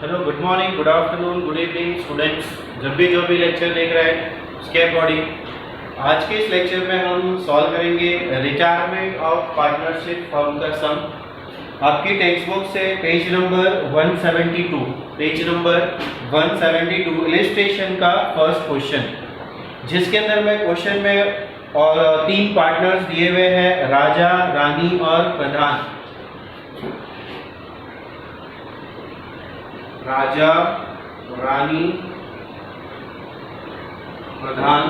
Hello, good morning, good afternoon, good evening students. जब भी जो भी लेक्चर देख रहे हैं उसके अकॉर्डिंग आज के इस लेक्चर में हम सॉल्व करेंगे रिटायरमेंट ऑफ पार्टनरशिप फर्म का सम। आपकी टेक्स्ट बुक से page number 172, page number 172 illustration का फर्स्ट क्वेश्चन, जिसके अंदर में क्वेश्चन में और तीन पार्टनर्स दिए हुए हैं, राजा, रानी और प्रधान। राजा, रानी, प्रधान,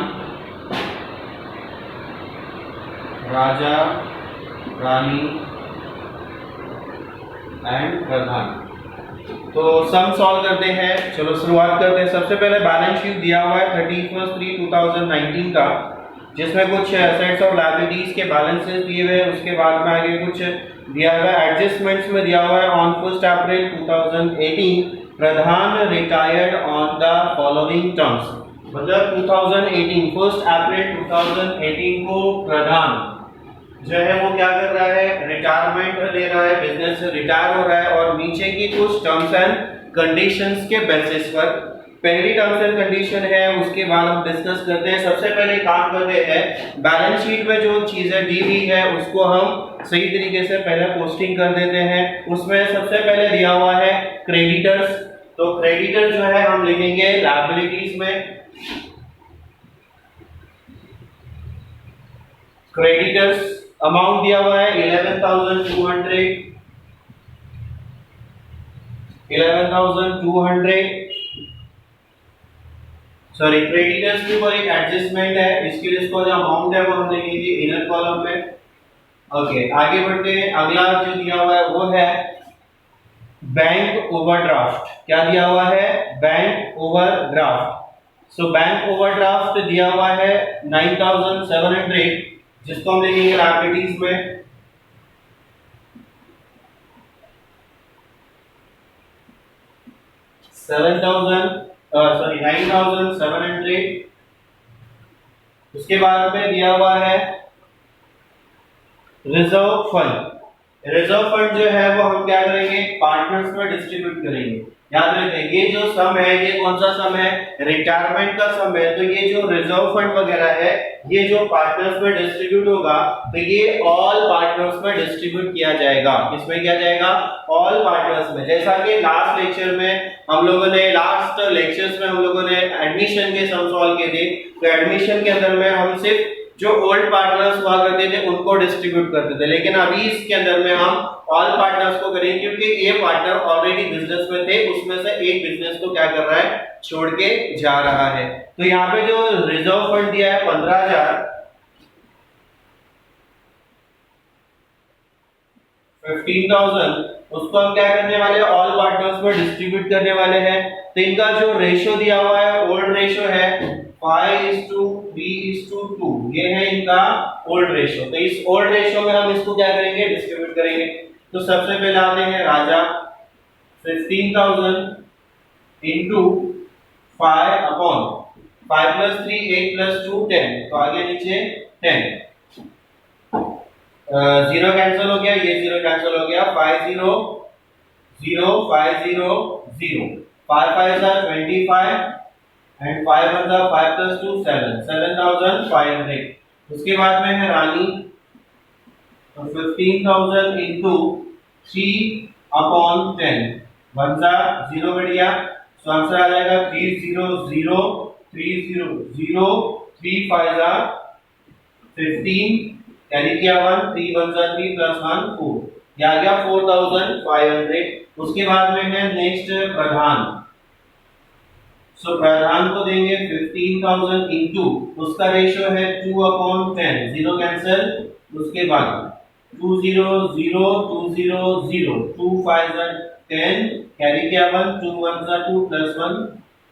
राजा, रानी एंड प्रधान। तो सम सॉल्व करते हैं। चलो शुरुआत करते हैं। सबसे पहले बैलेंस शीट दिया हुआ है 31/3/2019 का, जिसमें कुछ एसेट्स और लायबिलिटीज के बैलेंसेस दिए हुए हैं। उसके बाद में आगे कुछ दिया हुआ है। एडजस्टमेंट्स में दिया हुआ है on 1 April 2018 Pradhan retired on the following terms. मतलब 2018 1 अप्रैल 2018 को प्रधान जो है वो क्या कर रहा है, रिटायरमेंट ले रहा है, बिजनेस से रिटायर हो रहा है। और नीचे की कुछ टर्म्स एंड कंडीशंस के बेसिस पर पहली टर्म्स एंड कंडीशन है, उसके बाद हम डिस्कस करते हैं। सबसे पहले काम करते हैं, बैलेंस शीट में जो चीजें दी हुई है उसको हम सही तरीके से पहले पोस्टिंग कर देते हैं। उसमें सबसे पहले दिया हुआ है क्रेडिटर्स। तो क्रेडिटर जो है हम लिखेंगे लायबिलिटीज में। क्रेडिटर्स अमाउंट दिया हुआ है 11,200। सॉरी, क्रेडिटर्स के ऊपर एक एडजस्टमेंट है, इसके लिए इसको जो अमाउंट है वो हम लिखेंगे इनर कॉलम में। ओके, आगे बढ़ते हैं। अगला जो दिया हुआ है वो है बैंक ओवरड्राफ्ट। क्या दिया हुआ है? Bank overdraft. So bank overdraft दिया हुआ है 9,700, जिसको हम लिखेंगे लायबिलिटीज में। सॉरी 9,700। उसके बाद में दिया हुआ है रिजर्व फंड। रिजर्व फंड जो है वो हम क्या करेंगे, पार्टनर्स में डिस्ट्रीब्यूट करेंगे। याद रखें, ये जो सम है ये कौन सा सम है? रिटायरमेंट का सम है। तो ये जो रिजर्व फंड वगैरह है ये जो पार्टनर्स में डिस्ट्रीब्यूट होगा तो ये ऑल पार्टनर्स में डिस्ट्रीब्यूट किया जाएगा। किसमें किया जाएगा? ऑल पार्टनर्स में। जैसा कि लास्ट लेक्चर में हम लोगों ने, लास्ट लेक्चर्स में हम लोगों ने एडमिशन के सम सॉल्व किए थे। तो एडमिशन के अंदर में हम सिर्फ जो ओल्ड पार्टनर्स हुआ करते थे उनको डिस्ट्रीब्यूट करते थे, लेकिन अभी इसके अंदर में हम ऑल पार्टनर्स को करेंगे, क्योंकि ये पार्टनर ऑलरेडी बिजनेस में थे, उसमें से एक बिजनेस को क्या कर रहा है, छोड़ के जा रहा है। तो यहाँ पे जो रिजर्व फंड दिया है 15,000, 15,000, उसको हम क्या करने वाले हैं, ऑल पार्टनर्स में डिस्ट्रीब्यूट करने वाले हैं। तो इनका जो रेशियो दिया हुआ है, ओल्ड रेशियो है 5:3:2, ये है इनका ओल्ड रेशियो। तो इस ओल्ड रेशियो में हम इसको क्या करेंगे, डिस्ट्रीब्यूट करेंगे। तो सबसे पहले आते हैं राजा, 15,000 into 5 + 3 8 + 2 10। तो आगे नीचे 10, जीरो कैंसिल हो गया, ये जीरो कैंसिल हो गया। 5 0 0 5 0 0, 5 5 25 एंड 5 1 5 + 2 7, 7,500। उसके बाद में है रानी, तो 15,000 into 3/10, 1 0 बढ़ गया। तो आंसर आ जाएगा 300 300 3 5 15, कैरी किया 1, 3 1 3 + 1 4, ये आ गया 4,500। उसके बाद में है नेक्स्ट प्रधान। सो प्रधान को देंगे 15,000 into, उसका रेशियो है 2/10, जीरो कैंसिल। उसके बाद 2 0 0 2 0 0, 2 5 10, कैरी किया 1, 2 1 2 + 1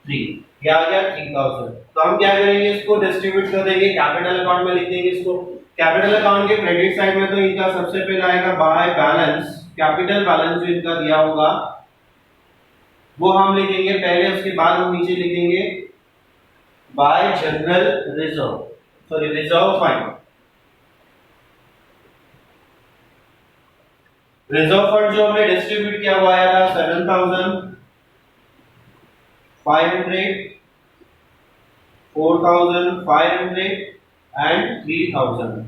3, ये आ गया 3,000। तो हम क्या करेंगे, इसको डिस्ट्रीब्यूट कर देंगे, कैपिटल अकाउंट में लिख देंगे इसको। कैपिटल अकाउंट के क्रेडिट साइड में तो इनका सबसे पहले आएगा बाय बैलेंस, कैपिटल बैलेंस जो इनका दिया होगा वो हम लिखेंगे पहले, उसके बाद हम नीचे लिखेंगे bye general reserve, sorry reserve fund. Reserve fund जो हमने डिस्ट्रीब्यूट किया हुआ आया था 7,000, 500, 4500 एंड 3000।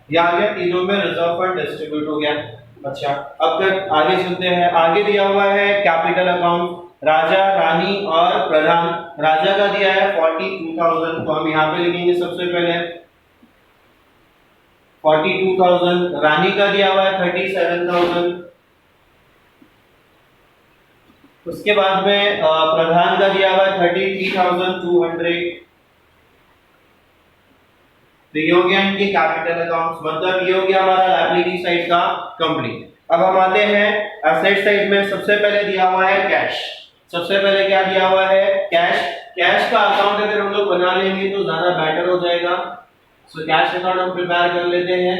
ये आ गया, तीनों में रिजर्व फंड डिस्ट्रीब्यूट हो गया। अच्छा, अब तक आगे चलते हैं। आगे दिया हुआ है कैपिटल अकाउंट, राजा, रानी और प्रधान। राजा का दिया है 42,000, तो हम यहाँ पे लिखेंगे सबसे पहले 42,000। रानी का दिया हुआ है 37,000। उसके बाद में प्रधान का दिया हुआ है 33,200। तो ये हो गया इनके कैपिटल अकाउंट्स, मतलब ये हो गया हमारा लायबिलिटी साइड का कंप्लीट। अब हम आते हैं एसेट साइड में। सबसे पहले दिया हुआ है कैश। सबसे पहले क्या दिया हुआ है? कैश। कैश का अकाउंट अगर हम लोग बना लेंगे तो ज्यादा बेटर हो जाएगा। सो कैश अकाउंट हम प्रिपेयर कर लेते हैं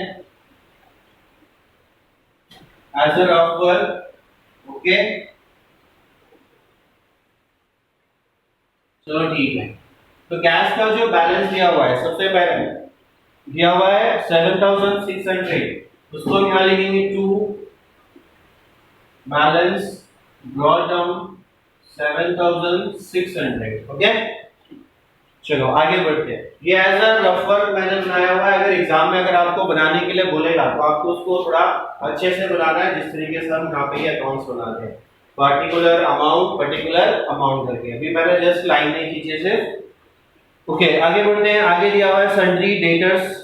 as a rough work. Okay, चलो ठीक है। तो कैश का जो बैलेंस दिया हुआ है, सबसे पहले दिया हुआ है 7,600, उसको यहाँ लिखेंगे to balance brought down 7,600। Okay, चलो आगे बढ़ते हैं। ये एज अ रफ वर्क मैंने बनाया हुआ है। अगर एग्जाम में अगर आपको बनाने के लिए बोलेगा तो आपको उसको थोड़ा अच्छे से बनाना है, जिस तरीके से हम यहाँ पे अकाउंट्स बनाते हैं, पर्टिकुलर अमाउंट करके। अभी मैंने जस्ट लाइन नहीं खींचे सिर्फ। ओके, आगे बढ़ते हैं। आगे दिया हुआ है सन्ड्री डेटर्स।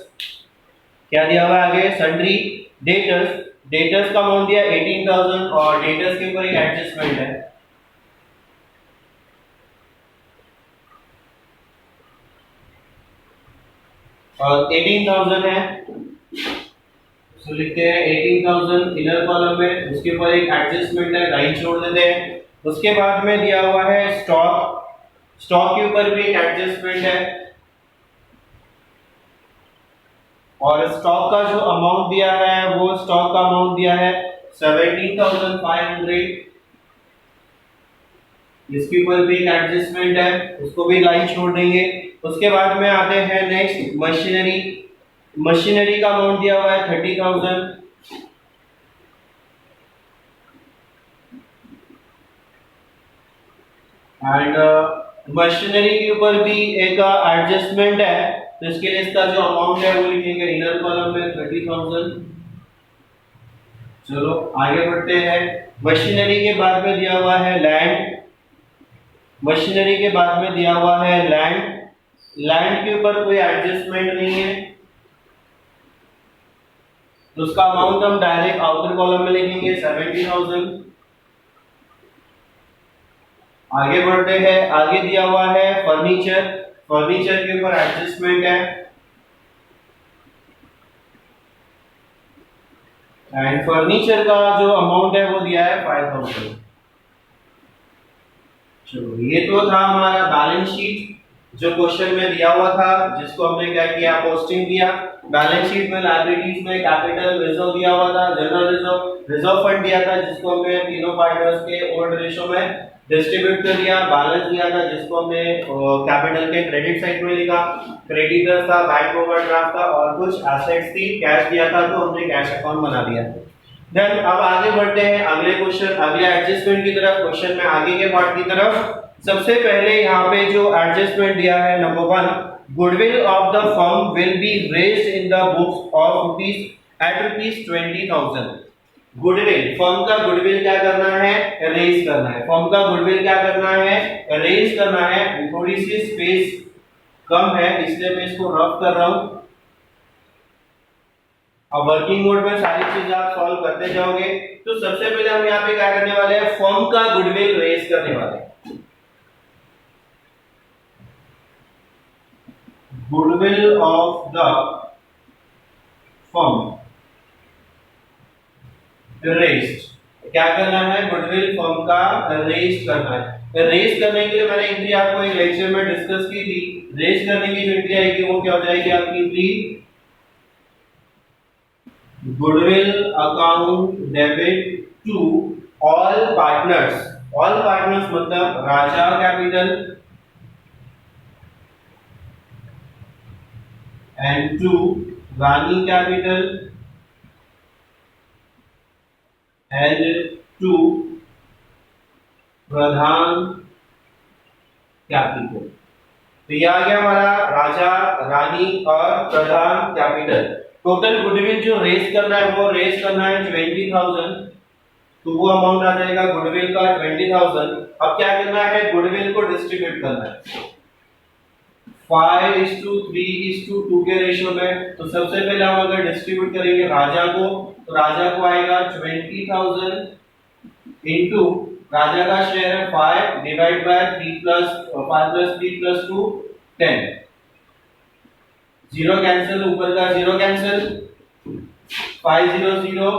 क्या दिया हुआ है आगे? Sundry debtors. डेटर्स का अमाउंट दिया 18,000 और डेटर्स के ऊपर एक एडजस्टमेंट है। और 18,000 है, तो लिखते हैं 18,000 इनर कॉलम में, उसके ऊपर एक एडजस्टमेंट है, लाइन छोड़ देते हैं। उसके बाद में दिया हुआ है स्टॉक। स्टॉक के ऊपर भी एक एडजस्टमेंट है और स्टॉक का जो अमाउंट दिया है वो स्टॉक का अमाउंट दिया है 17,500। इसके ऊपर भी एक एडजस्टमेंट है, उसको भी लाइन छोड़ देंगे। उसके बाद में आते हैं नेक्स्ट मशीनरी। मशीनरी का अमाउंट दिया हुआ है 30,000 एंड मशीनरी के ऊपर भी एक एडजस्टमेंट है, तो इसके लिए इसका जो अमाउंट है वो लिखेंगे इनर कॉलम में 30,000। चलो आगे बढ़ते हैं। मशीनरी के बाद में दिया हुआ है लैंड। मशीनरी के बाद में दिया हुआ है लैंड। लैंड के ऊपर कोई एडजस्टमेंट नहीं है, तो उसका अमाउंट हम डायरेक्ट आउटर कॉलम में लिखेंगे 70,000। आगे बढ़ते हैं। आगे दिया हुआ है फर्नीचर। फर्नीचर के ऊपर एडजस्टमेंट है एंड फर्नीचर का जो अमाउंट है वो दिया है 5,000। चलो, ये तो था हमारा बैलेंस शीट जो क्वेश्चन में दिया हुआ था, जिसको हमने क्या किया? पोस्टिंग दिया। बैलेंस शीट में लायबिलिटीज में कैपिटल रिजर्व दिया हुआ था, जनरल रिजर्व, रिजर्व फंड दिया था, जिसको हमने तीनों पार्टनर्स के ओल्ड रेशो में डिस्ट्रीब्यूट कर दिया। बैलेंस दिया था, जिसको हमने कैपिटल के क्रेडिट साइड में लिखा। क्रेडिटर्स था, बैंक ओवरड्राफ्ट था और कुछ एसेट्स थी। कैश दिया था तो हमने कैश अकाउंट बना दिया। देन अब आगे बढ़ते हैं अगले क्वेश्चन, अगले एडजस्टमेंट की तरफ। क्वेश्चन में आगे के पार्ट की तरफ सबसे पहले यहाँ पे जो एडजस्टमेंट दिया है number 1, goodwill of the firm will be raised in the books of ₹20,000। Goodwill, firm का गुडविल क्या करना है? रेज करना है। फर्म का गुडविल क्या करना है? रेज करना है। थोड़ी सी स्पेस कम है इसलिए मैं इसको रफ कर रहा हूं। अब वर्किंग मोड में सारी चीजें आप सॉल्व करते जाओगे। तो सबसे पहले हम यहाँ पे क्या करने वाले हैं? फर्म का गुडविल रेज करने वाले हैं। Goodwill of the firm raised. क्या करना है? गुडविल फर्म का रेज करना है। रेज करने के लिए मैंने एंट्री आपको एक लेक्चर में डिस्कस की थी। रेज करने की जो एंट्री आएगी वो क्या हो जाएगी आपकी entry? Goodwill account debit to all partners. All partners मतलब Raja capital and to Rani capital and to Pradhan capital. तो ये आ गया हमारा राजा, रानी और प्रधान कैपिटल। टोटल गुडविल जो रेज करना है वो रेज करना है 20,000, तो वो अमाउंट आ जाएगा गुडविल का 20,000। अब क्या करना है, गुडविल को डिस्ट्रीब्यूट करना है 5:3:2 के रेशियो में। तो सबसे पहले हम अगर डिस्ट्रीब्यूट करेंगे राजा को, तो राजा को आएगा 20,000 इनटू राजा का शेयर है 5 divide by 3 plus 5 plus 3 plus 2 10। Zero cancel, ऊपर का जीरो कैंसिल, 500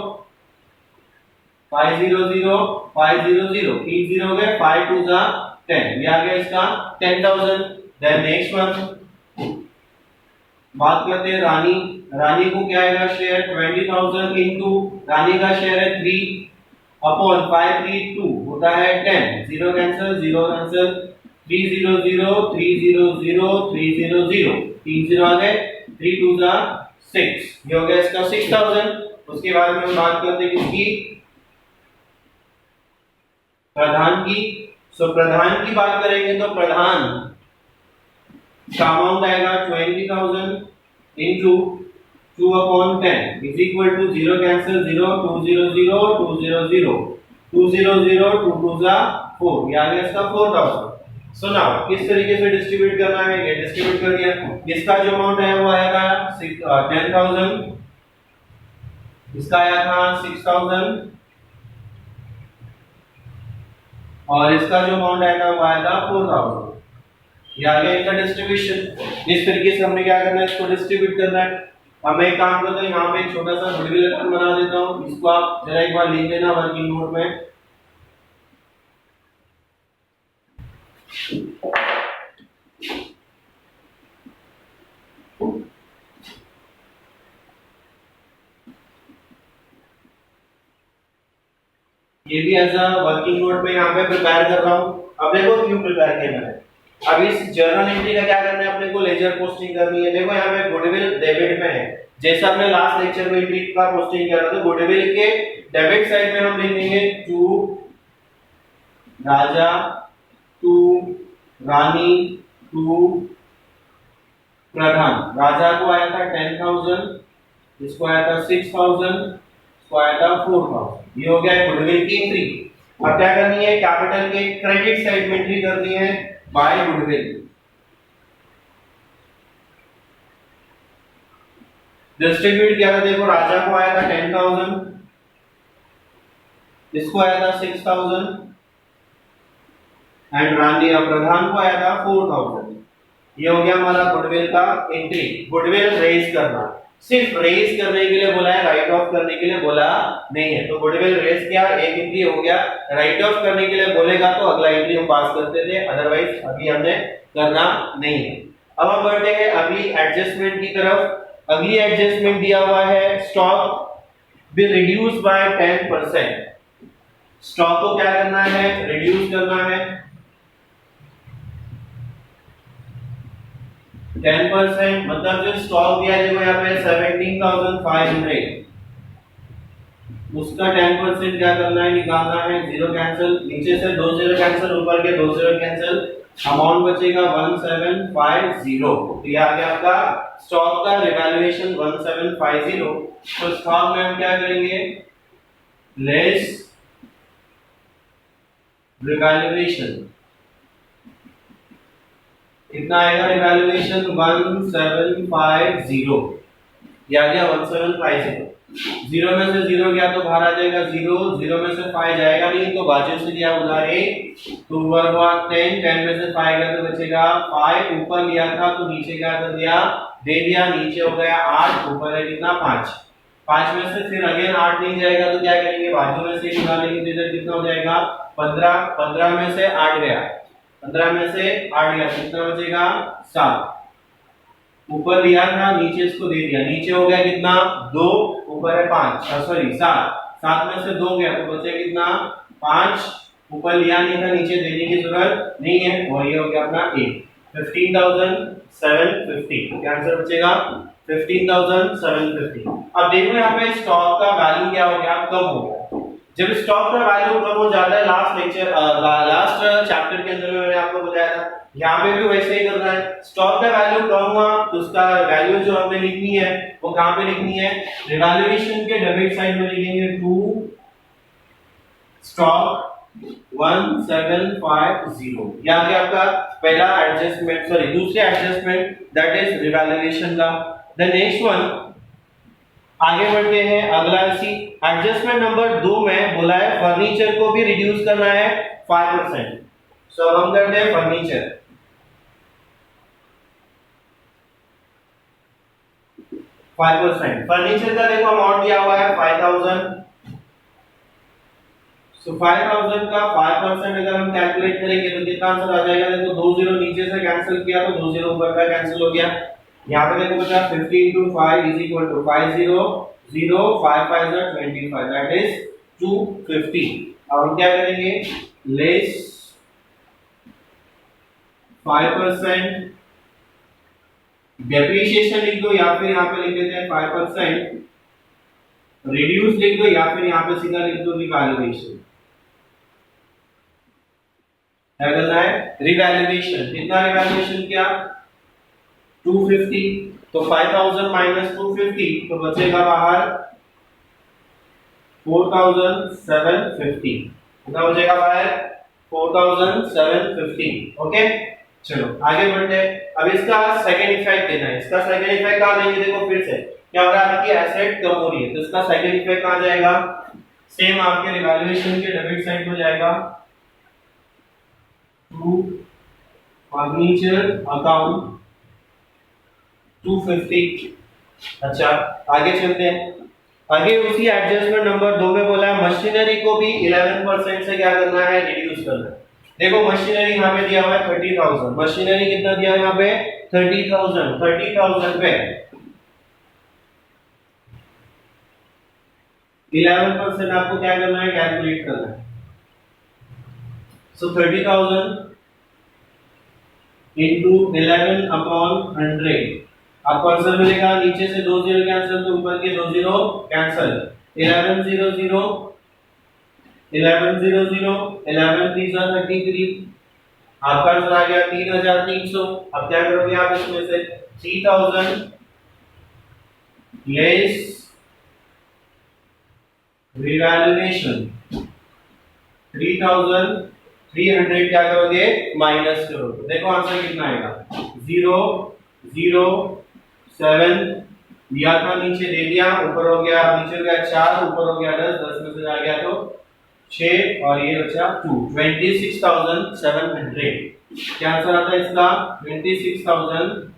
500 500 3 जीरो हो गए, 5 2 जा 10, ये आ गया इसका 10,000। देन नेक्स्ट वन बात करते हैं रानी। रानी को क्या आएगा शेयर 20,000 इनटू रानी का शेयर है 3 अपॉन 5 3 2 होता है 10, जीरो कैंसिल 300 300 300 3 जीरो आ गए, 3 2 जा 6, ये हो गया इसका 6,000। उसके बाद में हम बात करते हैं किसकी, प्रधान की। सो प्रधान की बात करेंगे तो प्रधान का अमाउंट आएगा 20,000 into 2 upon 10 is equal to zero cancel 0 200 200 200 2 2 जा 4, ये आ गया इसका 4,000। सो नाउ किस तरीके से डिस्ट्रीब्यूट करना है, ये डिस्ट्रीब्यूट कर दिया। इसका जो अमाउंट है वो आएगा 10,000, इसका आया था 6,000 और इसका जो अमाउंट आएगा वो आएगा 4,000। ये आ गया इनका डिस्ट्रीब्यूशन। इस तरीके से हमने क्या करना है, इसको डिस्ट्रीब्यूट करना है। अब मैं एक काम करता हूँ, यहाँ पे एक छोटा सा गुडविल अकाउंट बना देता हूँ, इसको आप जरा एक बार लिख लेना वर्किंग नोट में। ये भी एज अ वर्किंग नोट में यहाँ पे प्रिपेयर कर रहा हूँ। अब देखो क्यों प्रिपेयर किया मैंने। अब इस जर्नल एंट्री का क्या करना है, अपने को लेजर पोस्टिंग करनी है। देखो यहाँ पे गुडविल डेबिट में है, जैसा हमने लास्ट लेक्चर में एंट्री का पोस्टिंग किया था। तो गुडविल के डेबिट साइड में हम लिखेंगे to Raja, to Rani, to Pradhan. Raja को आया था 10,000, इसको आया था 6,000, इसको आया था 4,000। ये हो गया गुडविल की एंट्री। अब क्या करनी है, कैपिटल के क्रेडिट साइड में एंट्री करनी है बाय गुडविल। डिस्ट्रीब्यूट किया था, देखो राजा को आया था 10,000, इसको आया था 6,000 एंड रानी और प्रधान को आया था 4,000। ये हो गया हमारा गुडविल का एंट्री। गुडविल रेज करना, सिर्फ रेज करने के लिए बोला है, राइट ऑफ करने के लिए बोला नहीं है। तो गुडविल रेज किया, एक एंट्री हो गया। राइट ऑफ करने के लिए बोलेगा तो अगला एंट्री हम पास करते थे, अदरवाइज अभी हमने करना नहीं है। अब हम बढ़ते हैं अगली एडजस्टमेंट की तरफ। अगली एडजस्टमेंट दिया हुआ है stock be reduce by 10%। Stock को क्या करना है, रिड्यूस करना है 10%। मतलब जो स्टॉक दिया है यहाँ पे 17,500, उसका 10% क्या करना है, निकालना है। जीरो कैंसिल, नीचे से 2 जीरो कैंसिल, ऊपर के 2 जीरो कैंसिल, अमाउंट बचेगा 1750। तो ये आ गया आपका स्टॉक का रिवैल्यूएशन 1750। तो स्टॉक में हम क्या करेंगे, लेस रिवैल्यूएशन कितना आएगा, रिवैल्यूएशन 1750। ये आ गया 1750। जीरो में से जीरो गया तो बाहर आ जाएगा जीरो, जीरो में से 5 जाएगा नहीं, तो बाजू से दिया उधार 1, तो ऊपर हुआ 10, 10 में से 5 गया तो बचेगा 5। ऊपर लिया था तो नीचे क्या कर दिया, दे दिया, नीचे हो गया 8, ऊपर है कितना 5। 5 में से फिर अगेन 8 नहीं जाएगा तो क्या करेंगे, बाजू में से निकालेंगे तो इधर कितना हो जाएगा 15। 15 में से 8 गया, 15 में से 8 गया, कितना बचेगा 7। ऊपर लिया था, नीचे इसको दे दिया, नीचे हो गया कितना 2, ऊपर है 5, सॉरी 7। 7 में से 2 गया तो बचे कितना 5। ऊपर लिया नहीं था, नीचे देने की जरूरत नहीं है, और ये हो गया अपना 8। 15,750। क्या आंसर बचेगा 15,750। अब देखो यहाँ पे स्टॉक का वैल्यू क्या हो गया, कम हो गया। जब स्टॉक का वैल्यू कम हो जाता है, लास्ट चैप्टर के अंदर में मैंने आपको बताया था, यहाँ पे भी वैसे ही करना है। स्टॉक का वैल्यू कम हुआ तो उसका वैल्यू जो हमें लिखनी है वो कहाँ पे लिखनी है, रिवैल्यूएशन के डेबिट साइड में लिखेंगे टू स्टॉक 1750। यहाँ पे आपका पहला एडजस्टमेंट, सॉरी दूसरा एडजस्टमेंट, दैट इज रिवैल्यूएशन का। द नेक्स्ट वन, आगे बढ़ते हैं, अगला सी एडजस्टमेंट नंबर 2 में बोला है फर्नीचर को भी रिड्यूस करना है 5%। सो हम करते हैं फर्नीचर, फर्नीचर का देखो अमाउंट दिया हुआ है 5000। सो 5000 का 5% अगर हम कैलकुलेट करेंगे तो कितना आंसर आ जाएगा, देखो 2 जीरो नीचे से कैंसिल किया तो 2 जीरो ऊपर का कैंसिल हो गया। यहाँ पे देखो बचा 50 into 5 is equal to 50 0 5 5 are 25, that is 250। अब हम क्या करेंगे, लेस 5%, डेप्रिसिएशन लिख दो या फिर यहाँ पे लिख देते हैं 5%, रिड्यूस लिख दो या फिर यहाँ पे सीधा लिख दो रिवैल्यूएशन। क्या करना है, रिवैल्यूएशन। कितना रिवैल्यूएशन किया, 250, तो 5000 माइनस 250 तो बचेगा बाहर 4750। कितना बचेगा बाहर, 4750। ओके, चलो आगे बढ़ते हैं। अब इसका सेकंड इफेक्ट देना है। इसका सेकंड इफेक्ट कहां देंगे, देखो फिर से क्या हो रहा है, आपकी एसेट कम हो रही है तो इसका सेकंड इफेक्ट कहां जाएगा, सेम आपके रिवैल्यूएशन के डेबिट साइड को जाएगा, टू फर्नीचर अकाउंट 250। अच्छा आगे चलते हैं, आगे उसी एडजस्टमेंट नंबर 2 में बोला है मशीनरी को भी 11% से क्या करना है, रिड्यूस करना है। देखो मशीनरी यहाँ पे दिया हुआ है 30,000, मशीनरी कितना दिया है यहाँ पे 30,000, 30,000 पे 11% आपको क्या करना है, कैलकुलेट करना है। सो 30,000 into 11 upon 100, आपको आंसर मिलेगा, नीचे से 2 जीरो कैंसिल तो ऊपर के 2 जीरो कैंसिल, 11 0 0 11 0 0 11 3 33, आपका आंसर आ गया 3300। अब क्या करोगे आप इसमें से 3000 लेस रिवैल्यूएशन 3300 क्या करोगे, माइनस करोगे। देखो आंसर कितना आएगा, 0 0 7 दिया था, नीचे दे दिया, ऊपर हो गया, नीचे हो गया 4, ऊपर हो गया 10, 10 में से आ गया तो 6 और ये बचा 2, 26,700। क्या आंसर आता है इसका, 26,700।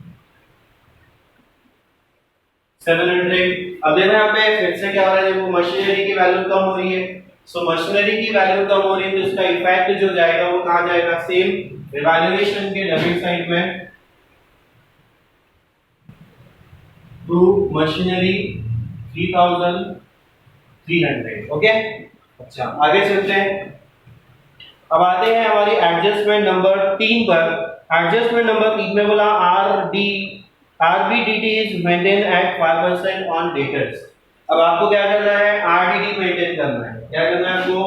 अब देखो यहाँ पे फिर से क्या हो रहा है, देखो मशीनरी की वैल्यू कम हो रही है, सो मशीनरी की वैल्यू कम हो रही है तो इसका इफेक्ट जो जाएगा वो कहाँ जाएगा, सेम रिवैल्यूएशन के डेबिट साइड में, टू मशीनरी 3,300। ओके, अच्छा आगे चलते हैं। अब आते हैं हमारी एडजस्टमेंट नंबर 3 पर। एडजस्टमेंट नंबर 3 में बोला RBDT is maintain at 5% on debtors. अब आपको क्या करना है, RDD मेंटेन करना है। क्या करना है आपको,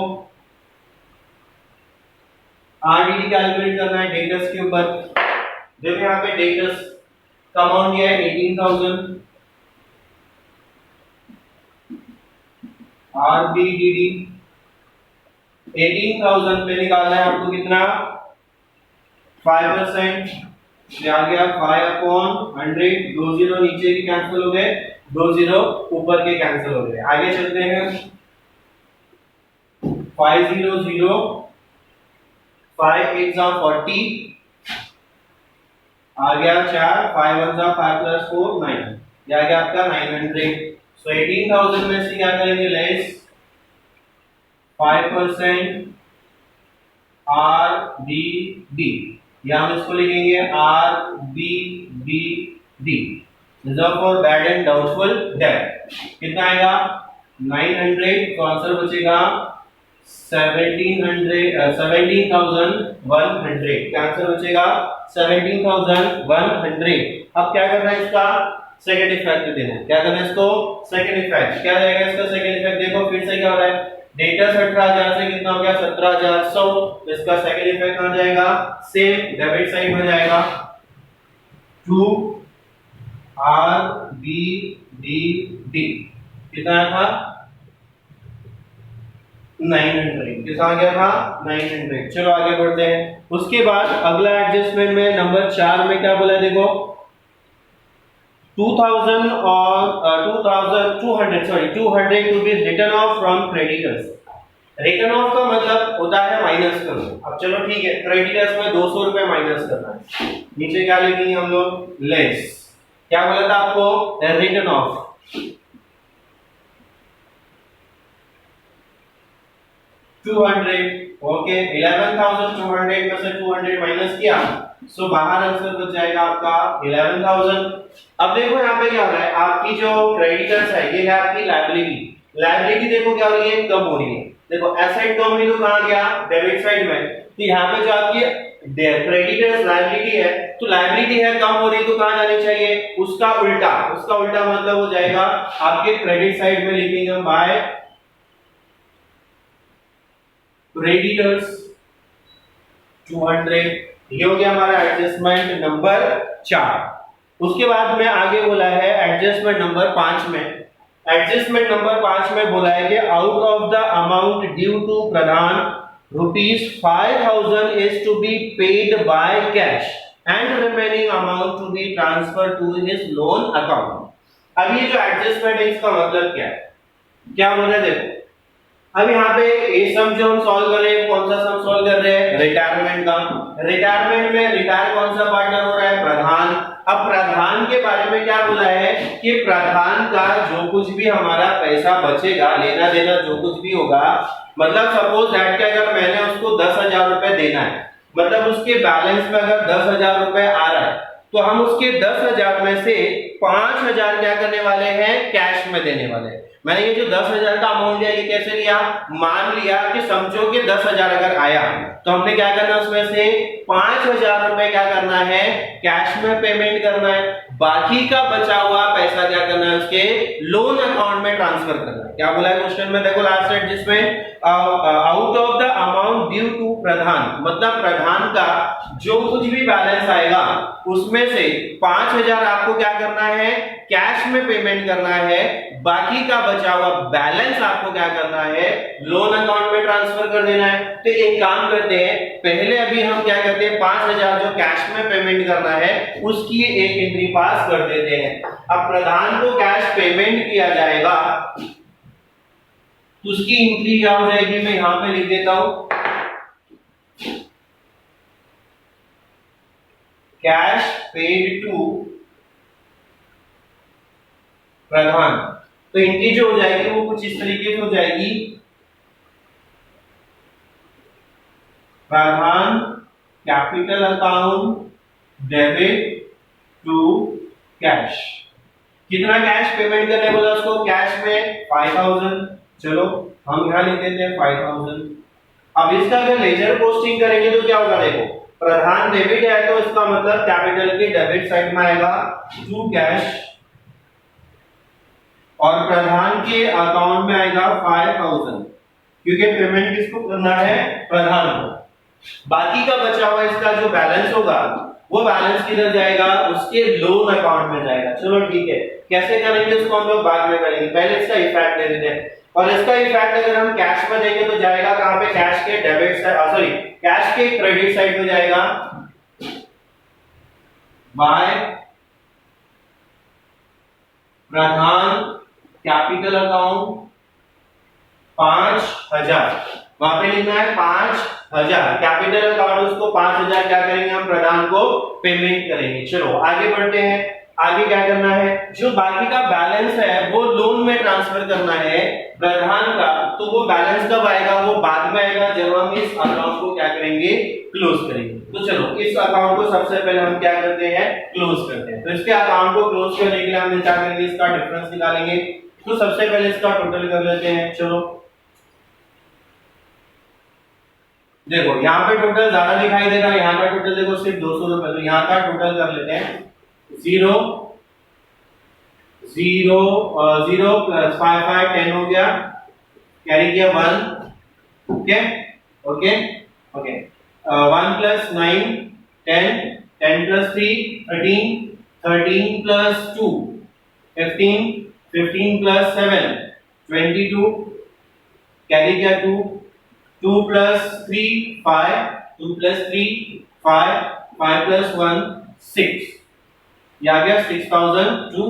RDD कैलकुलेट करना है डेटर्स के ऊपर। देखो यहाँ पे डेटर्स का अमाउंट दिया है 18,000, RBDD 18,000 पे निकालना है आपको कितना, 5%, आ गया 5/100, 2 जीरो नीचे के कैंसिल हो गए, 2 जीरो ऊपर के कैंसिल हो गए। आगे चलते हैं, 500 5 8 40 आ गया 4, 5 1 5 + 4 9, ये आ गया आपका 900। सो 18,000 में से क्या करेंगे, लेस 5% RBD, या हम इसको लिखेंगे RBBD, reserve for bad and doubtful debt. कितना आएगा, 900, तो आंसर बचेगा 17,100। क्या आंसर बचेगा, 17,100। अब क्या करना है, इसका सेकंड इफेक्ट देना है। क्या करना है इसको, सेकंड इफेक्ट। क्या रहेगा इसका सेकंड इफेक्ट, देखो फिर से क्या हो रहा है, डेटर्स 18,000 से कितना हो गया 17,100। इसका सेकंड इफेक्ट कहां जाएगा, सेम डेबिट साइड में जाएगा। 2 आर बी डी डी कितना था 900, कितना आ गया था 900। चलो आगे बढ़ते हैं। उसके बाद अगला एडजस्टमेंट में नंबर 4 में क्या बोला देखो 2000 और 200 to be written from creditors. Written का मतलब होता है माइनस करना। अब चलो ठीक है, क्रेडिटर्स में 200 रुपए माइनस करना है। नीचे क्या लिखेंगे हम लोग, लेस। क्या बोला था आपको, रिटर्न ऑफ। ओके 11,200 में से 200 माइनस किया, सो बाहर आंसर बच जाएगा आपका 11,000। अब देखो यहाँ पे क्या हो रहा है, आपकी जो क्रेडिटर्स है ये है आपकी लायबिलिटी। लायबिलिटी देखो क्या हो रही है, कम हो रही है। देखो एसेट कम हुई तो कहां गया, डेबिट साइड में। तो यहाँ पे जो आपकी क्रेडिटर्स लायबिलिटी है, तो लायबिलिटी है कम हो रही तो कहां जानी चाहिए, उसका उल्टा। उसका उल्टा मतलब हो जाएगा आपके क्रेडिट साइड में लिखेंगे हम बाय क्रेडिटर्स 200। ये हो गया हमारा एडजस्टमेंट नंबर 4। उसके बाद में आगे बोला है एडजस्टमेंट नंबर 5 में। एडजस्टमेंट नंबर 5 में बोला है कि out of the amount due to प्रधान ₹5,000 is to be paid by cash and remaining amount to be transferred to his loan account। अब ये जो एडजस्टमेंट है इसका मतलब क्या है, क्या बोल रहे हैं देखो। अब यहाँ पे ये सम जो हम सॉल्व कर रहे हैं, कौन सा सम सॉल्व कर रहे हैं, रिटायरमेंट का। रिटायरमेंट में रिटायर कौन सा पार्टनर हो रहा है, प्रधान। अब प्रधान के बारे में क्या बोला है कि प्रधान का जो कुछ भी हमारा पैसा बचेगा, लेना देना जो कुछ भी होगा, मतलब सपोज दैट कि अगर मैंने उसको 10,000 रुपए देना है, मतलब उसके बैलेंस में अगर 10,000 रुपए आ रहा है, तो हम उसके 10,000 में से 5,000 क्या करने वाले हैं, कैश में देने वाले हैं। मैंने ये जो 10,000 का अमाउंट लिया, ये कैसे लिया, मान लिया कि समझो कि 10,000 अगर आया तो हमने क्या करना, उसमें से 5,000 रुपए क्या करना है, कैश में पेमेंट करना है। बाकी का बचा हुआ पैसा क्या करना है, उसके लोन अकाउंट में ट्रांसफर करना है। क्या बोला है क्वेश्चन में, देखो लास्ट सेट जिसमें out of the amount due to Pradhan, मतलब प्रधान का जो कुछ भी बैलेंस आएगा उसमें से 5,000 आपको क्या करना है, कैश में पेमेंट करना है। बाकी का बचा हुआ बैलेंस आपको क्या करना है, लोन अकाउंट में ट्रांसफर कर देना है। तो एक काम करते हैं, पहले अभी हम क्या करते हैं, 5,000 जो कैश में पेमेंट करना है उसकी एक एंट्री पास कर देते हैं। अब प्रधान को कैश पेमेंट किया जाएगा तो उसकी एंट्री क्या हो जाएगी, मैं यहां पे लिख देता हूं, कैश पेड टू प्रधान। तो एंट्री जो हो जाएगी वो कुछ इस तरीके से हो जाएगी, Pradhan capital account debit to cash. कितना कैश पेमेंट करने बोला उसको, कैश में 5,000। चलो हम यहां लिख देते हैं 5,000। अब इसका अगर लेजर पोस्टिंग करेंगे तो क्या होगा, देखो प्रधान डेबिट है तो इसका मतलब कैपिटल के डेबिट साइड में आएगा टू कैश, और प्रधान के अकाउंट में आएगा 5,000, क्योंकि पेमेंट किसको करना है, प्रधान को। बाकी का बचा हुआ इसका जो बैलेंस होगा वो बैलेंस किधर जाएगा, उसके लोन अकाउंट में जाएगा। चलो ठीक है, कैसे करेंगे उसको हम लोग बाद में करेंगे, पहले इसका इफेक्ट ले लेते हैं। और इसका इफेक्ट अगर हम कैश में देंगे तो जाएगा कहां पे, कैश के डेबिट साइड, सॉरी कैश के क्रेडिट साइड में जाएगा, बाय प्रधान कैपिटल अकाउंट 5,000। वहां पे लिखना है 5,000 कैपिटल अकाउंट, उसको 5,000 क्या करेंगे हम, प्रधान को पेमेंट करेंगे। चलो आगे बढ़ते हैं। आगे क्या करना है, जो बाकी का बैलेंस है वो लोन में ट्रांसफर करना है प्रधान का। तो वो बैलेंस कब आएगा, वो बाद में आएगा जब हम इस अकाउंट को क्या करेंगे, क्लोज करेंगे। तो चलो इस अकाउंट को सबसे पहले हम क्या करते हैं, क्लोज करते हैं। तो इसके अकाउंट को क्लोज करने के लिए हम क्या करेंगे, इसका डिफरेंस निकालेंगे। तो सबसे पहले इसका टोटल कर लेते हैं। चलो देखो यहाँ पे टोटल ज्यादा दिखाई दे रहा है, यहाँ का टोटल देखो सिर्फ 200 रुपए। तो यहाँ का टोटल कर लेते हैं 0 0 0 प्लस 5 5 10 हो गया, कैरी किया 1, okay okay okay, 1 plus 9 10, 10 plus 3 13, 13 plus 2 15, 15 plus 7 22, carry किया 2, 2 प्लस 3 5, 2 प्लस 3 5, 5 प्लस 1 6, ये आ गया 6200।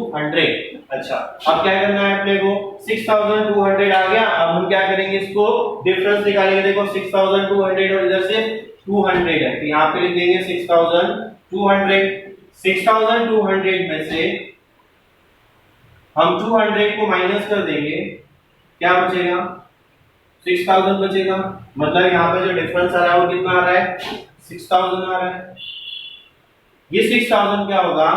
अच्छा, अब क्या करना है अपने को, 6200 आ गया। अब हम क्या करेंगे, इसको डिफरेंस निकालेंगे। देखो 6200 और इधर से 200 है, तो यहाँ पे लिख देंगे 6200। 6200 में से हम 200 को माइनस कर देंगे, क्या बचेगा, 6000 बचेगा। मतलब यहाँ पे जो डिफरेंस आ रहा है वो कितना आ रहा है, 6000 आ रहा है। ये 6000 क्या होगा,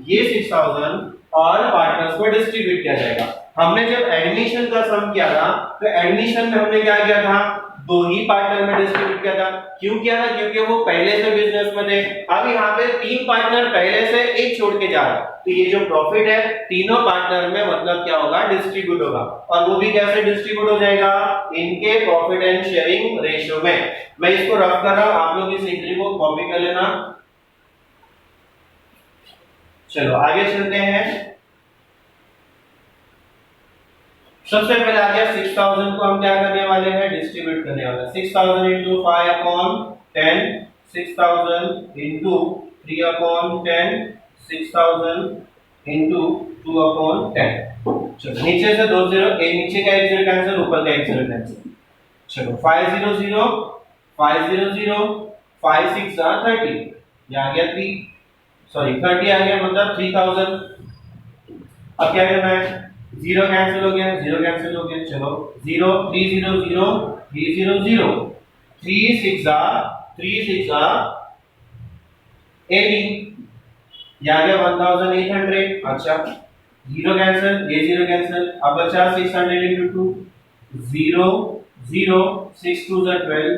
ये 6000 और पार्टनर्स को डिस्ट्रीब्यूट किया जाएगा। हमने जब एडमिशन का सम किया था, तो एडमिशन में हमने क्या किया था, दो ही पार्टनर में डिस्ट्रीब्यूट किया था। क्यों किया था, क्योंकि वो पहले से बिजनेस में थे। अब यहाँ पे 3 पार्टनर पहले से, एक छोड़ के जा रहा है, तो ये जो प्रॉफिट है तीनों पार्टनर में मतलब क्या होगा, डिस्ट्रीब्यूट होगा। और वो भी कैसे डिस्ट्रीब्यूट हो जाएगा, इनके प्रॉफिट एंड शेयरिंग रेशियो में। मैं इसको रफ कर रहा हूं, आप लोग इस एंट्री को कॉपी कर लेना। चलो आगे चलते हैं। सबसे पहले आ गया 6000 को हम क्या करने वाले हैं, डिस्ट्रीब्यूट करने वाले हैं। 6000 into 5 upon 10, 6000 into 3 upon 10, 6000 into 2 upon 10। चलो नीचे से 2 0, नीचे का 1 0 कैंसिल, ऊपर का 1 0 कैंसिल। चलो 500 500 5 6 30, ये आ गया 3, सॉरी 30 आ गया, मतलब 3000। अब क्या करना है, 0 कैंसिल हो गया, 0 कैंसिल हो गया। चलो 0 3 0 0 3 0 0, 3 6 18, ये आ गया 1800। अच्छा 0 कैंसिल, ये 0 कैंसिल। अब बचा 600 into 2, 0 0 6 2 12,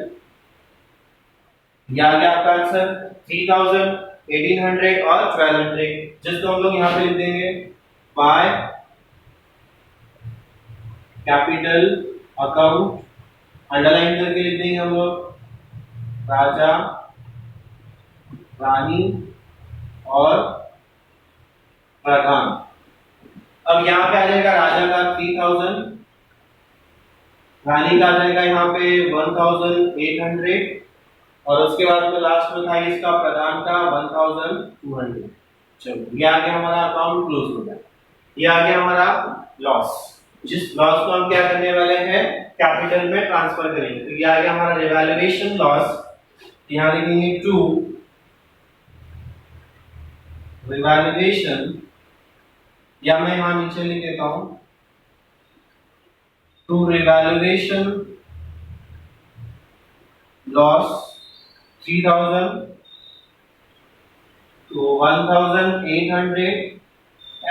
ये आ गया आपका आंसर 3000, 1800 और 1200, जिसको हम लोग यहाँ पे लिख देंगे बाय कैपिटल अकाउंट, अंडरलाइन करके लिख देंगे हम लोग, राजा रानी और प्रधान। अब यहाँ पे आ जाएगा राजा का 3000, रानी का आ जाएगा यहाँ पे 1800, और उसके बाद तो लास्ट में था इसका प्रधान का 1200। चलो ये आ गया हमारा अकाउंट क्लोज हो गया। ये आ गया हमारा लॉस, जिस लॉस को हम क्या करने वाले हैं, कैपिटल में ट्रांसफर करेंगे। तो ये आ गया हमारा रिवैल्यूएशन लॉस, यहाँ लिखेंगे टू रिवैल्यूएशन, या मैं यहाँ नीचे लिख देता हूं to revaluation loss 3000 to 1800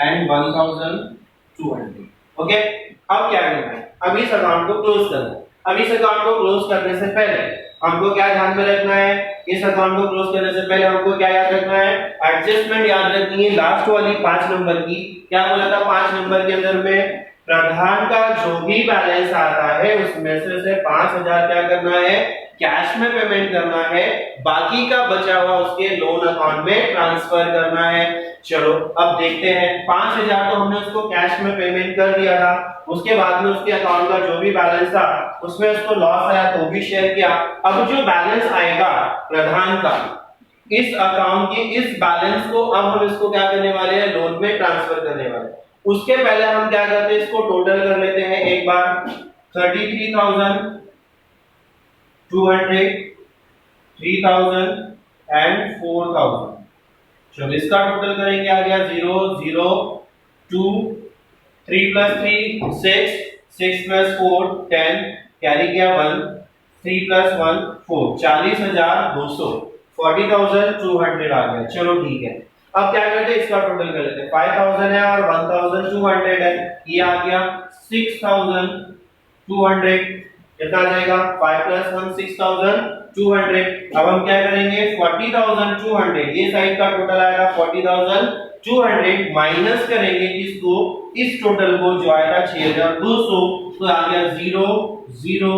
and 1200। Okay, अब क्या करना है, अब इस अकाउंट को क्लोज करना है। अब इस अकाउंट को क्लोज करने से पहले हमको क्या ध्यान में रखना है, इस अकाउंट को क्लोज करने से पहले हमको क्या याद रखना है, एडजस्टमेंट याद रखनी है। लास्ट वाली 5 नंबर की, क्या बोला था 5 नंबर के अंदर में, प्रधान का जो भी बैलेंस आता है उसमें से 5000 क्या करना है, कैश में पेमेंट करना है, बाकी का बचा हुआ उसके लोन अकाउंट में ट्रांसफर करना है। चलो अब देखते हैं, 5000 तो हमने उसको कैश में पेमेंट कर दिया था, उसके बाद में उसके अकाउंट का जो भी बैलेंस था उसमें उसको लॉस आया तो भी शेयर किया। अब जो बैलेंस आएगा प्रधान का इस अकाउंट के, इस बैलेंस को अब हम इसको क्या करने वाले हैं, लोन में ट्रांसफर करने वाले हैं। उसके पहले हम क्या करते हैं, इसको टोटल कर लेते हैं एक बार, 33,200, 3,000 एंड 4,000। चलो इसका टोटल करेंगे, आ गया 0 0 2 3 प्लस 3 6 6 प्लस 4 10, कैरी किया 1 3 प्लस 1 4, 40,200, 40,200 आ गया। चलो ठीक है, अब क्या करते हैं, इसका टोटल कर लेते हैं। 5,000 है और 1,200 है, ये आ गया 6,200। कितना आ जाएगा 5 + 1 6200। अब हम क्या करेंगे 40200, ये साइड का टोटल आएगा 40200 माइनस करेंगे इसको, इस टोटल को जो आएगा 6200, तो आ गया 0 0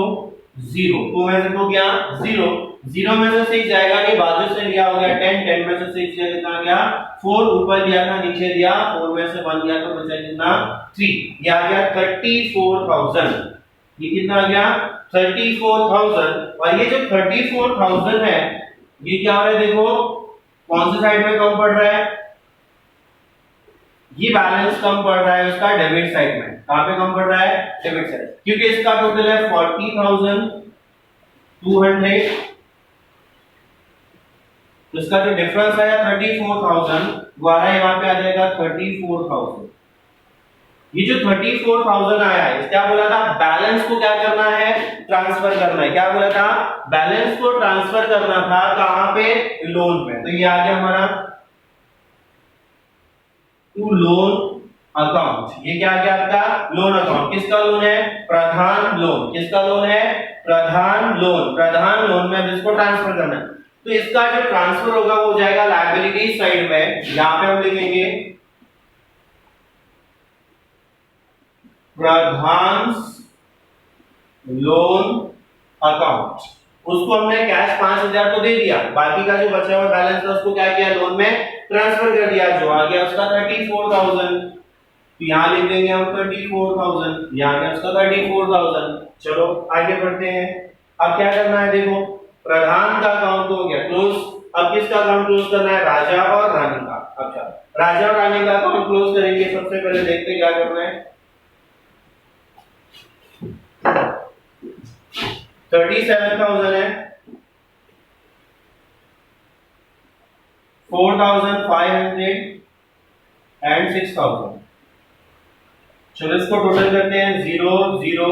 0, तो में से तो क्या 0 0 में से 6 जाएगा नहीं, बाजू से लिया हो गया 10 10 में से 6 गया कितना गया 4, ऊपर दिया था नीचे दिया 4 में से 1 गया तो बचा कितना 3, ये आ गया 34000। ये कितना आ गया 34000। और ये जो 34000 है ये क्या हो रहा है देखो कौन सी साइड में कम पड़ रहा है, ये बैलेंस कम पड़ रहा है उसका डेबिट साइड में। कहां पे कम पड़ रहा है डेबिट साइड, क्योंकि इसका टोटल है 40200, तो इसका जो डिफरेंस आया 34000 वो आ रहा है यहाँ पे आ जाएगा 34000। ये जो 34000 आया है क्या बोला था बैलेंस को क्या करना है ट्रांसफर करना है, क्या बोला था बैलेंस को ट्रांसफर करना था कहां पे लोन में, तो ये आ गया हमारा टू लोन अकाउंट। ये क्या आ गया आपका लोन अकाउंट, किसका लोन है प्रधान लोन, किसका लोन है प्रधान लोन, प्रधान लोन में अब इसको ट्रांसफर करना है, तो इसका जो ट्रांसफर होगा वो जाएगा लायबिलिटी साइड में, यहां पे हम लिखेंगे प्रधान लोन अकाउंट। उसको हमने कैश 5000 तो दे दिया, बाकी का जो बचा हुआ बैलेंस था उसको क्या किया लोन में ट्रांसफर कर दिया, जो आ गया उसका 34000, तो यहां लिख देंगे हम 34000, यहां गया उसका 34000। चलो आगे बढ़ते हैं, अब क्या करना है देखो प्रधान का अकाउंट हो गया क्लोज, अब किसका अकाउंट क्लोज करना है राजा और रानी का। अच्छा राजा और रानी का अकाउंट क्लोज करेंगे, सबसे पहले देखते हैं क्या करना है 37,000 है, 4,500 एंड 6,000। चलो इसको टोटल करते हैं 0 0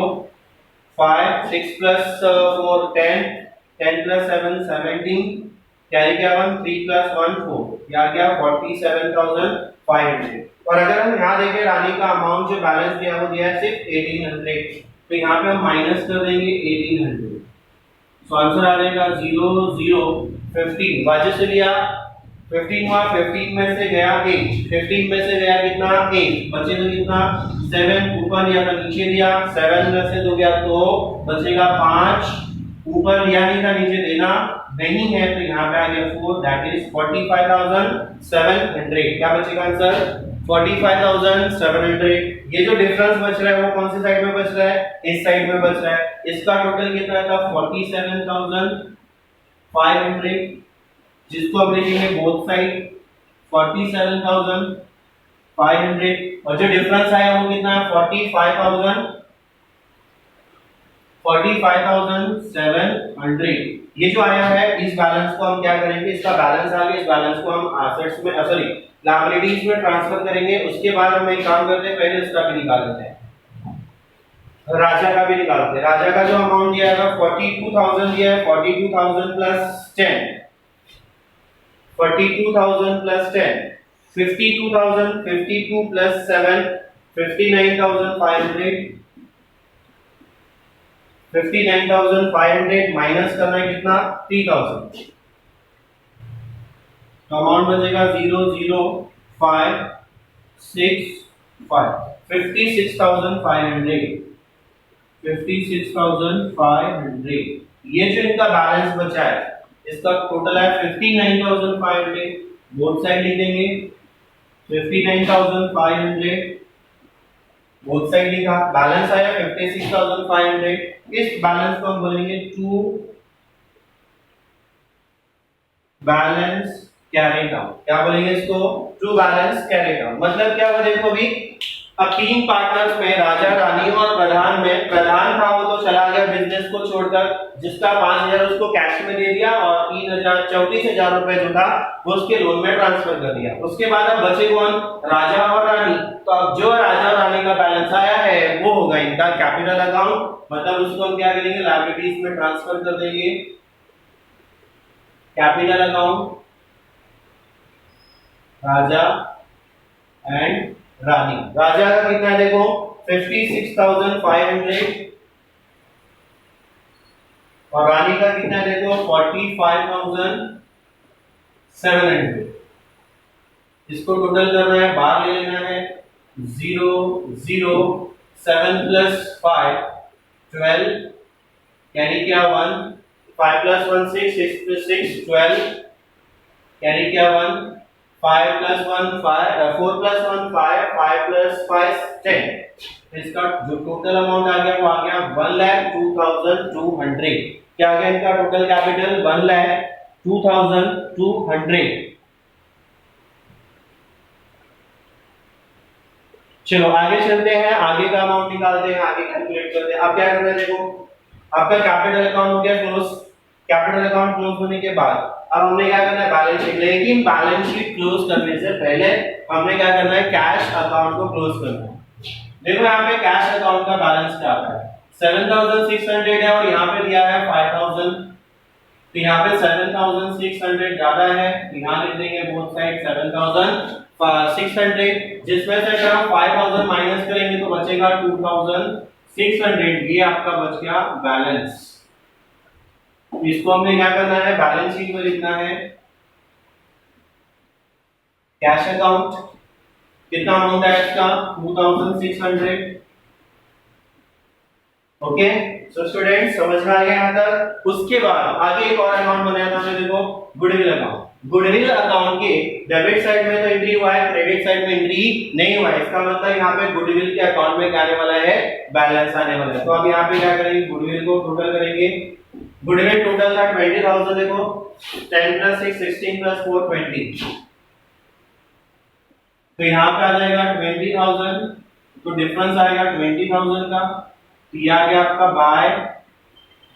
5 6 + 4 10 10 + 7 17, कैरी किया 1 3 + 1 4, ये आ गया 47,500। और अगर हम यहाँ देखें रानी का अमाउंट जो बैलेंस दिया वो दिया है सिर्फ 1800, तो यहाँ पे हम माइनस कर देंगे 1800, तो आंसर आ जाएगा 0 0 15, बाजू से लिया 15 हुआ, 15 में से गया 8, 15 में से गया कितना 8, बचेगा कितना 7, ऊपर लिया था नीचे दिया 7 में से 2 गया तो बचेगा 5, ऊपर लिया नहीं था नीचे देना नहीं है, तो यहाँ पे आ गया 4, दैट इज 45,700। क्या बचेगा आंसर 45,700। ये जो डिफरेंस बच रहा है वो कौन सी साइड में बच रहा है इस साइड में बच रहा है, इसका टोटल कितना था 47,500, जिसको हम लिखेंगे बोथ साइड 47,500, और जो डिफरेंस आया वो कितना है 45,700। ये जो आया है इस बैलेंस को हम क्या करेंगे, इसका बैलेंस आ गया, इस बैलेंस को हम एसेट्स में सॉरी लायबिलिटीज में ट्रांसफर करेंगे, उसके बाद हम एक काम करते हैं पहले इसका भी निकाल लेते हैं, राजा का भी निकालते हैं। राजा का जो अमाउंट दिया है 42,000 दिया है, 42,000 + 10 42,000 + 10 52,000, 52 + 7 59,500, 59,500 माइनस करना है कितना 3,000, तो अमाउंट बचेगा 0 0 5 6 5 56,500, 56,500। ये जो इनका बैलेंस बचा है इसका टोटल है 59,500, बोथ साइड लिख देंगे 59,500, बोथ साइड लिखा, बैलेंस आया 56,500, इस बैलेंस को हम बोलेंगे टू बैलेंस कैरी डाउन। क्या बोलेंगे इसको टू बैलेंस कैरी डाउन, मतलब क्या हुआ देखो अभी अब 3 पार्टनर्स में राजा रानी और प्रधान में, प्रधान था वो तो चला गया बिजनेस को छोड़कर, जिसका 5,000 उसको कैश में दे दिया और 34,000 रुपए जो था वो उसके लोन में ट्रांसफर कर दिया। उसके बाद अब बचे कौन राजा और रानी, तो अब जो राजा और रानी का बैलेंस आया है वो होगा इनका कैपिटल अकाउंट, मतलब उसको हम क्या करेंगे लायबिलिटीज में ट्रांसफर कर देंगे कैपिटल अकाउंट राजा एंड रानी। राजा का कितना है देखो 56,500, और रानी का कितना है देखो 45,700। इसको टोटल करना है, बाहर ले लेना है 0 0 7 प्लस 5 12 यानी क्या 1 5 प्लस 1 6 6 प्लस 6 12 यानी क्या 1 5 प्लस 1 5 4 प्लस 1 5 5 प्लस 5 10। इसका जो टोटल अमाउंट आ गया वो आ गया 1,02,200। क्या आ गया इनका टोटल कैपिटल 1,02,200। चलो आगे चलते हैं, आगे का अमाउंट निकालते हैं, आगे कैलकुलेट करते हैं। अब क्या करना है देखो, आपका कैपिटल अकाउंट हो गया क्लोज। कैपिटल अकाउंट क्लोज होने के बाद अब हमने क्या करना है बैलेंस शीट। लेकिन बैलेंस शीट क्लोज करने से पहले हमने क्या करना है कैश अकाउंट को क्लोज करना है। देखो यहाँ पे कैश अकाउंट का बैलेंस क्या आता है 7,600 है और यहाँ पे दिया है 5,000। तो यहाँ पे 7,600 ज्यादा है, यहाँ लिख देंगे बोथ साइड 7,600। जिसमें से अगर हम 5,000 माइनस करेंगे तो बचेगा 2,600। ये आपका बच गया बैलेंस। इसको हमने क्या करना है बैलेंस शीट में लिखना है। कैश अकाउंट कितना अमाउंट है इसका 2,600। ओके सो स्टूडेंट समझ में आ गया यहाँ तक। उसके बाद आगे एक और अकाउंट बनाया था हमने देखो गुडविल अकाउंट। गुडविल अकाउंट के डेबिट साइड में तो एंट्री हुआ है, क्रेडिट साइड में एंट्री नहीं हुआ है। इसका मतलब यहाँ पे गुडविल के अकाउंट में क्या आने वाला है बैलेंस आने वाला है। तो अब यहाँ पे क्या करेंगे गुडविल को टोटल करेंगे। गुडविल टोटल था 20,000 देखो 10 प्लस 6 16 प्लस 4 20। तो यहाँ पे आ जाएगा 20,000। तो डिफरेंस आएगा 20,000 का। ये आ गया आपका बाय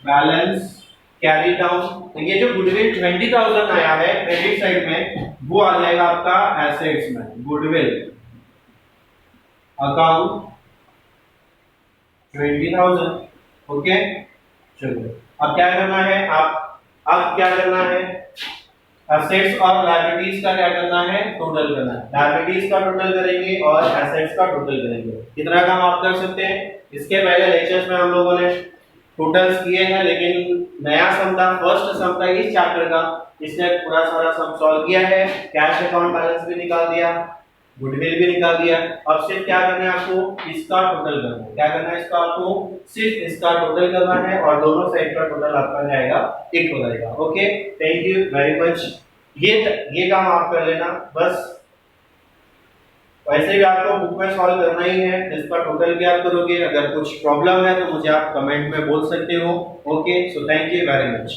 बैलेंस कैरी डाउन। तो ये जो गुडविल 20,000 आया है क्रेडिट साइड में वो आ जाएगा आपका एसेट्स में। Goodwill account 20,000। ओके चलो अब क्या करना है अब क्या करना है एसेट्स और लायबिलिटीज का क्या करना है टोटल करना है। लायबिलिटीज का टोटल करेंगे और एसेट्स का टोटल करेंगे। कितना काम आप कर सकते हैं। इसके पहले लेक्चर्स में हम लोगों ने टोटल्स किए हैं, लेकिन नया सम था फर्स्ट सम था इस चैप्टर का, इसने पूरा सारा सम सॉल्व किया है। कैश अकाउंट बैलेंस भी निकाल दिया, गुडविल भी निकाल दिया। अब सिर्फ क्या करना है आपको इसका टोटल करना है। क्या करना है इसका आपको सिर्फ इसका टोटल करना है और दोनों साइड का टोटल आपका जाएगा 1 हो जाएगा। Okay thank you very much. ये काम आप कर लेना बस। वैसे भी आपको बुक में सॉल्व करना ही है, इसका टोटल भी आप करोगे। अगर कुछ प्रॉब्लम है तो मुझे आप कमेंट में बोल सकते हो। Okay so thank you very much.